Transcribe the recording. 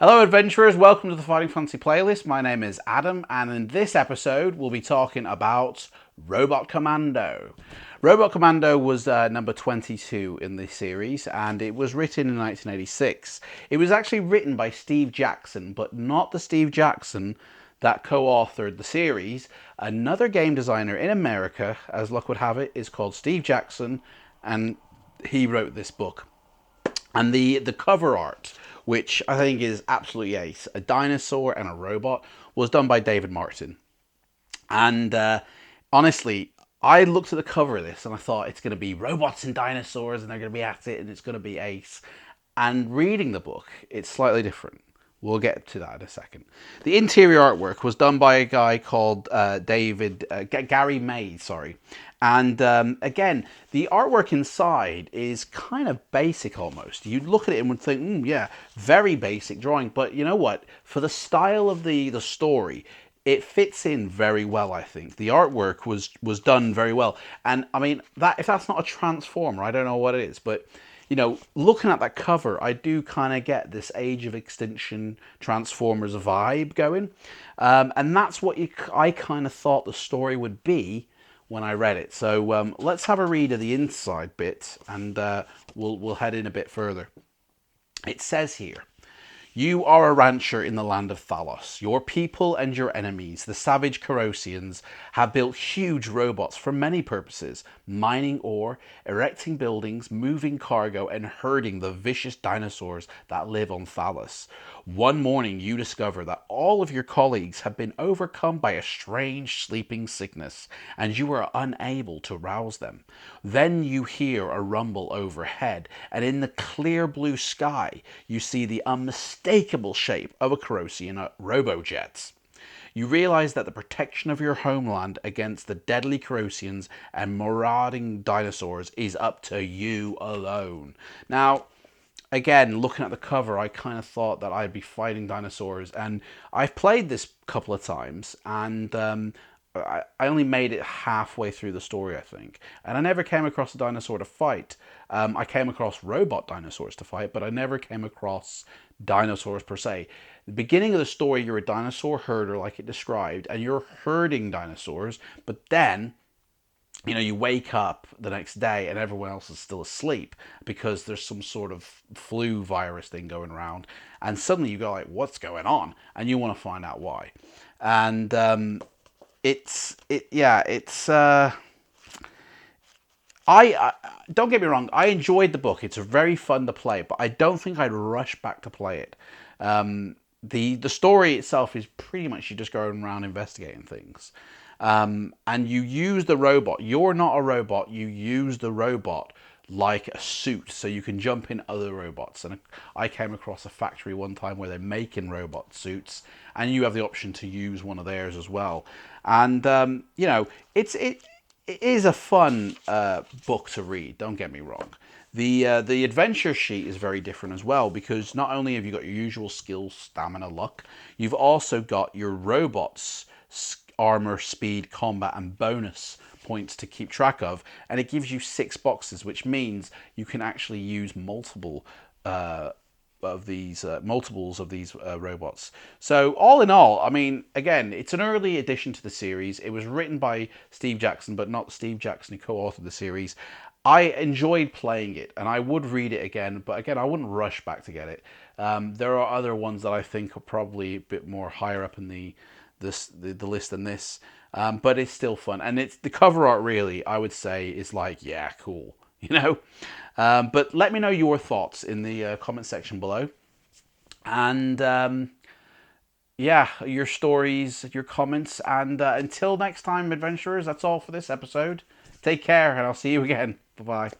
Hello adventurers, welcome to the Fighting Fantasy playlist. My name is Adam, and in this episode we'll be talking about Robot Commando. Robot Commando was number 22 in the series, and it was written in 1986. It was actually written by Steve Jackson, but not the Steve Jackson that co-authored the series. Another game designer in America, as luck would have it, is called Steve Jackson, and he wrote this book. And the cover art, which I think is absolutely ace, a dinosaur and a robot, was done by David Martin. And honestly, I looked at the cover of this and I thought it's going to be robots and dinosaurs and they're going to be at it and it's going to be ace. And reading the book, it's slightly different. We'll get to that in a second. The interior artwork was done by a guy called Gary May, sorry. And again, the artwork inside is kind of basic almost. You'd look at it and would think, yeah, very basic drawing. But you know what? For the style of the story, it fits in very well, I think. The artwork was done very well. And I mean, that if that's not a transformer, I don't know what it is. But you know, looking at that cover, I do kind of get this Age of Extinction Transformers vibe going. And that's what I kind of thought the story would be when I read it. So let's have a read of the inside bit, and we'll head in a bit further. It says here, "You are a rancher in the land of Thalos. Your people and your enemies, the savage Corosians, have built huge robots for many purposes: mining ore, erecting buildings, moving cargo, and herding the vicious dinosaurs that live on Thalos. One morning you discover that all of your colleagues have been overcome by a strange sleeping sickness, and you are unable to rouse them. Then you hear a rumble overhead, and in the clear blue sky you see the unmistakable shape of a Corosian robojet. You realize that the protection of your homeland against the deadly Corosians and marauding dinosaurs is up to you alone." Now, again, looking at the cover, I kind of thought that I'd be fighting dinosaurs, and I've played this a couple of times, and I only made it halfway through the story, I think, and I never came across a dinosaur to fight. I came across robot dinosaurs to fight, but I never came across dinosaurs per se. The beginning of the story, you're a dinosaur herder, like it described, and you're herding dinosaurs, but then you know, you wake up the next day and everyone else is still asleep because there's some sort of flu virus thing going around, and suddenly you go like, what's going on? And you want to find out why. And I don't get me wrong, I enjoyed the book. It's very fun to play, but I don't think I'd rush back to play it. The story itself is pretty much you just going around investigating things. And you use the robot. You're not a robot. You use the robot like a suit, so you can jump in other robots. And I came across a factory one time where they're making robot suits, and you have the option to use one of theirs as well. And you know, it is a fun book to read. Don't get me wrong. The adventure sheet is very different as well, because not only have you got your usual skills, stamina, luck, you've also got your robots, armor, speed, combat, and bonus points to keep track of, and it gives you 6 boxes, which means you can actually use multiples of these robots. So all in all, I mean, again, it's an early addition to the series. It was written by Steve Jackson, but not Steve Jackson who co-authored the series. I enjoyed playing it, and I would read it again, but again, I wouldn't rush back to get it. There are other ones that I think are probably a bit more higher up in the list than this, but it's still fun, and it's the cover art really, I would say, is like, yeah, cool, you know. But let me know your thoughts in the comment section below, and yeah, your stories, your comments, and until next time, adventurers, that's all for this episode. Take care, and I'll see you again. Bye bye.